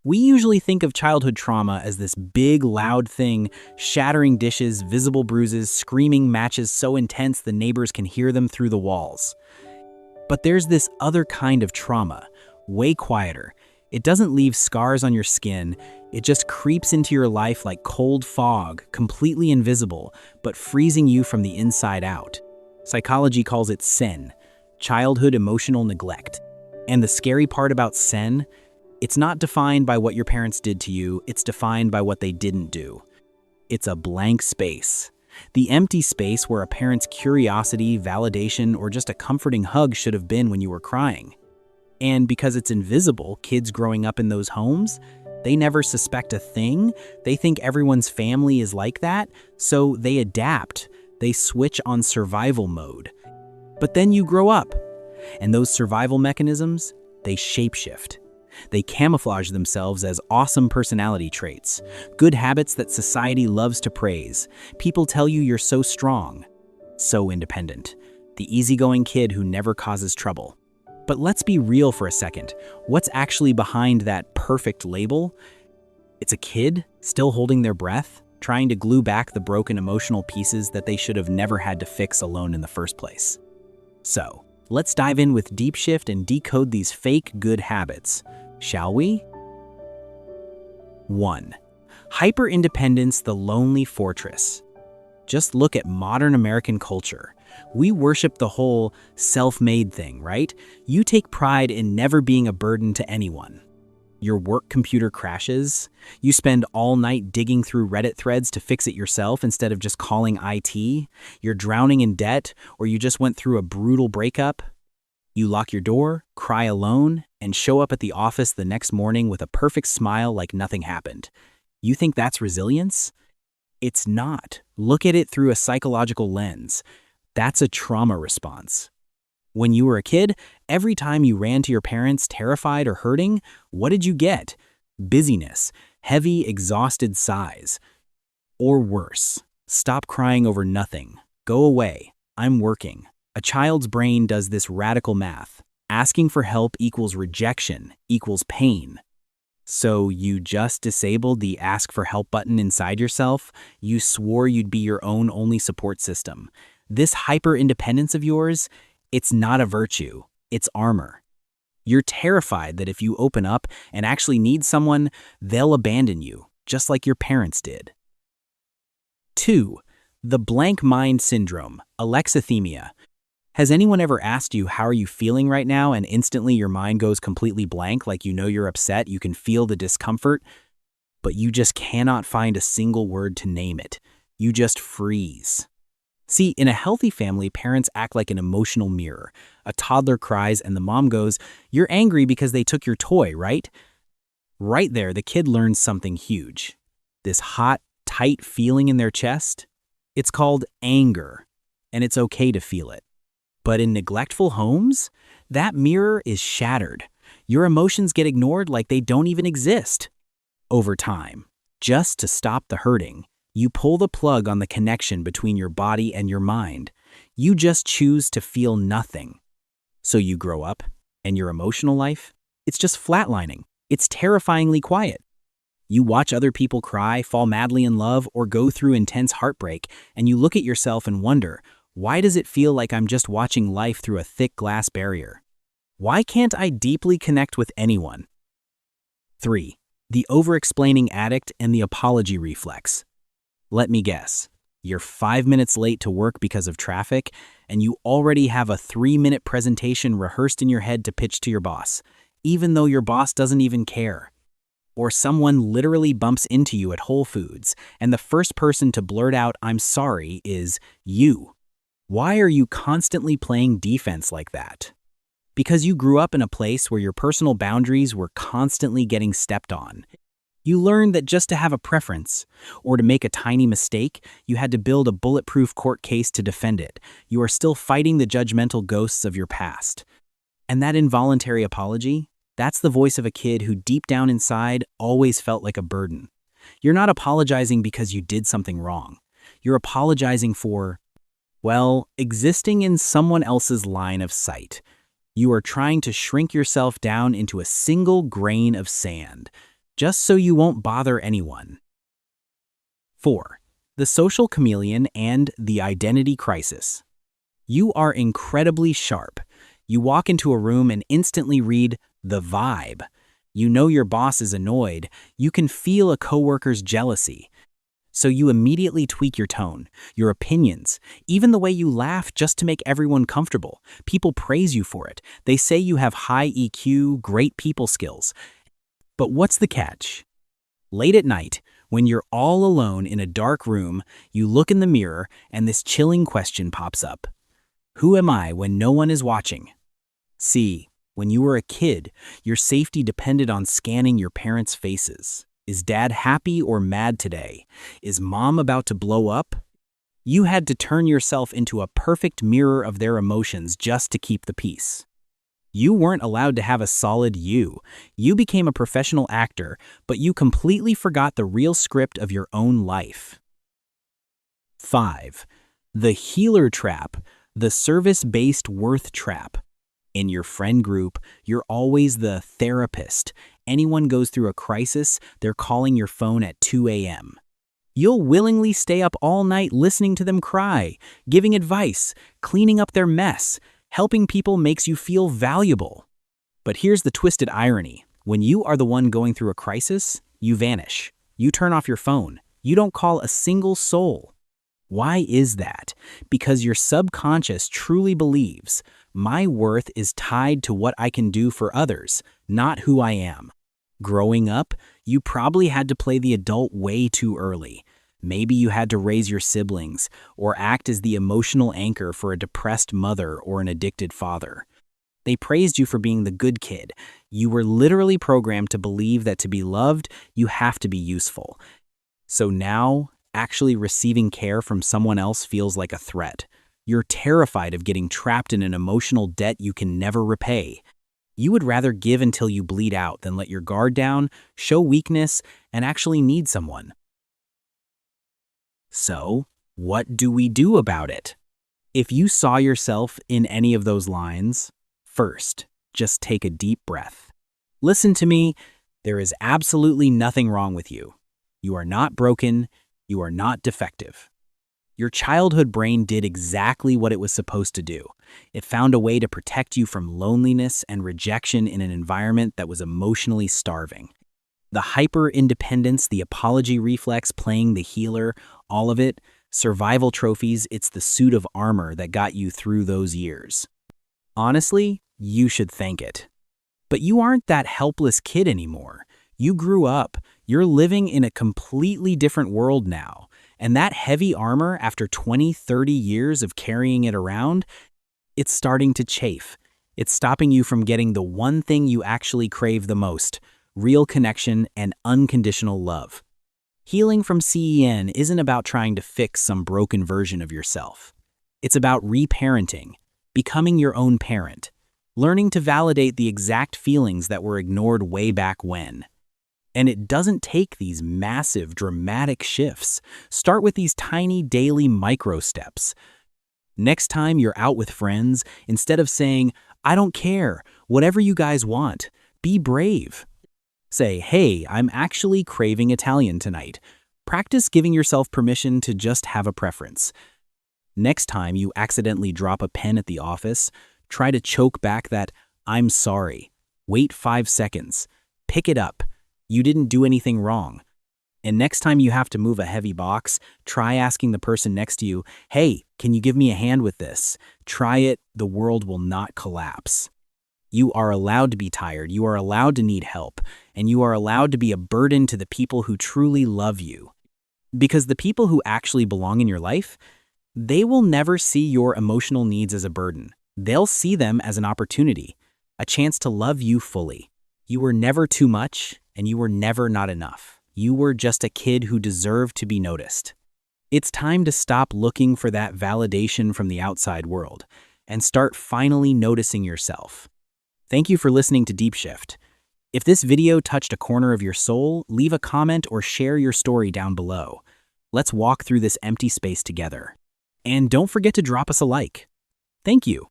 We usually think of childhood trauma as this big, loud thing, shattering dishes, visible bruises, screaming matches so intense the neighbors can hear them through the walls. But there's this other kind of trauma, way quieter. It doesn't leave scars on your skin, it just creeps into your life like cold fog, completely invisible, but freezing you from the inside out. Psychology calls it CEN, childhood emotional neglect. And the scary part about CEN, it's not defined by what your parents did to you, it's defined by what they didn't do. It's a blank space. The empty space where a parent's curiosity, validation, or just a comforting hug should have been when you were crying. And because it's invisible, kids growing up in those homes, they never suspect a thing. They think everyone's family is like that, so they adapt. They switch on survival mode. But then you grow up, and those survival mechanisms, they shapeshift. They camouflage themselves as awesome personality traits, good habits that society loves to praise. People tell you you're so strong, so independent, the easygoing kid who never causes trouble. But let's be real for a second. What's actually behind that perfect label? It's a kid still holding their breath, trying to glue back the broken emotional pieces that they should have never had to fix alone in the first place. So, let's dive in with DeepShift and decode these fake good habits, shall we? 1. Hyper-independence, the lonely fortress. Just look at modern American culture. We worship the whole self-made thing, right? You take pride in never being a burden to anyone. Your work computer crashes. You spend all night digging through Reddit threads to fix it yourself instead of just calling IT. You're drowning in debt, or you just went through a brutal breakup. You lock your door, cry alone, and show up at the office the next morning with a perfect smile like nothing happened. You think that's resilience? It's not. Look at it through a psychological lens. That's a trauma response. When you were a kid, every time you ran to your parents terrified or hurting, what did you get? Busyness, heavy, exhausted sighs. Or worse, stop crying over nothing. Go away. I'm working. A child's brain does this radical math. Asking for help equals rejection, equals pain. So you just disabled the ask for help button inside yourself? You swore you'd be your own only support system. This hyper-independence of yours, it's not a virtue, it's armor. You're terrified that if you open up and actually need someone, they'll abandon you, just like your parents did. 2. The blank mind syndrome, Alexithymia. Has anyone ever asked you how are you feeling right now and instantly your mind goes completely blank, like you know you're upset, you can feel the discomfort, but you just cannot find a single word to name it. You just freeze. See, in a healthy family, parents act like an emotional mirror. A toddler cries and the mom goes, "You're angry because they took your toy, right?" Right there, the kid learns something huge. This hot, tight feeling in their chest, it's called anger, and it's okay to feel it. But in neglectful homes, that mirror is shattered. Your emotions get ignored like they don't even exist. Over time, just to stop the hurting, you pull the plug on the connection between your body and your mind. You just choose to feel nothing. So you grow up, and your emotional life, it's just flatlining. It's terrifyingly quiet. You watch other people cry, fall madly in love, or go through intense heartbreak, and you look at yourself and wonder, why does it feel like I'm just watching life through a thick glass barrier? Why can't I deeply connect with anyone? 3. The overexplaining addict and the apology reflex. Let me guess, you're 5 minutes late to work because of traffic, and you already have a 3-minute presentation rehearsed in your head to pitch to your boss, even though your boss doesn't even care. Or someone literally bumps into you at Whole Foods, and the first person to blurt out, "I'm sorry," is you. Why are you constantly playing defense like that? Because you grew up in a place where your personal boundaries were constantly getting stepped on. You learned that just to have a preference, or to make a tiny mistake, you had to build a bulletproof court case to defend it. You are still fighting the judgmental ghosts of your past. And that involuntary apology, that's the voice of a kid who deep down inside always felt like a burden. You're not apologizing because you did something wrong. You're apologizing for, well, existing in someone else's line of sight. You are trying to shrink yourself down into a single grain of sand. just so you won't bother anyone. 4. The social chameleon and the identity crisis. You are incredibly sharp. You walk into a room and instantly read the vibe. You know your boss is annoyed. You can feel a coworker's jealousy. So you immediately tweak your tone, your opinions, even the way you laugh just to make everyone comfortable. People praise you for it. They say you have high EQ, great people skills. But what's the catch? Late at night, when you're all alone in a dark room, you look in the mirror and this chilling question pops up. Who am I when no one is watching? See, when you were a kid, your safety depended on scanning your parents' faces. Is dad happy or mad today? Is mom about to blow up? You had to turn yourself into a perfect mirror of their emotions just to keep the peace. You weren't allowed to have a solid you. You became a professional actor, but you completely forgot the real script of your own life. 5. The healer trap, the service-based worth trap. In your friend group, you're always the therapist. Anyone goes through a crisis, they're calling your phone at 2 a.m. You'll willingly stay up all night listening to them cry, giving advice, cleaning up their mess. Helping people makes you feel valuable. But here's the twisted irony. When you are the one going through a crisis, you vanish. You turn off your phone. You don't call a single soul. Why is that? Because your subconscious truly believes, my worth is tied to what I can do for others, not who I am. Growing up, you probably had to play the adult way too early. Maybe you had to raise your siblings or act as the emotional anchor for a depressed mother or an addicted father. They praised you for being the good kid. You were literally programmed to believe that to be loved, you have to be useful. So now, actually receiving care from someone else feels like a threat. You're terrified of getting trapped in an emotional debt you can never repay. You would rather give until you bleed out than let your guard down, show weakness, and actually need someone. So, what do we do about it? If you saw yourself in any of those lines, first, just take a deep breath. Listen to me, there is absolutely nothing wrong with you. You are not broken, you are not defective. Your childhood brain did exactly what it was supposed to do. It found a way to protect you from loneliness and rejection in an environment that was emotionally starving. The hyper-independence, the apology reflex, playing the healer, all of it, survival trophies, it's the suit of armor that got you through those years. Honestly, you should thank it. But you aren't that helpless kid anymore. You grew up. You're living in a completely different world now. And that heavy armor, after 20, 30 years of carrying it around, it's starting to chafe. It's stopping you from getting the one thing you actually crave the most: real connection and unconditional love. Healing from CEN isn't about trying to fix some broken version of yourself. It's about reparenting, becoming your own parent, learning to validate the exact feelings that were ignored way back when. And it doesn't take these massive, dramatic shifts. Start with these tiny daily micro steps. Next time you're out with friends, instead of saying, "I don't care, whatever you guys want," be brave. Say, "Hey, I'm actually craving Italian tonight." Practice giving yourself permission to just have a preference. Next time you accidentally drop a pen at the office, try to choke back that "I'm sorry." Wait 5 seconds. Pick it up. You didn't do anything wrong. And next time you have to move a heavy box, try asking the person next to you, "Hey, can you give me a hand with this?" Try it. The world will not collapse. You are allowed to be tired, you are allowed to need help, and you are allowed to be a burden to the people who truly love you. Because the people who actually belong in your life, they will never see your emotional needs as a burden. They'll see them as an opportunity, a chance to love you fully. You were never too much, and you were never not enough. You were just a kid who deserved to be noticed. It's time to stop looking for that validation from the outside world and start finally noticing yourself. Thank you for listening to DeepShift. If this video touched a corner of your soul, leave a comment or share your story down below. Let's walk through this empty space together. And don't forget to drop us a like. Thank you.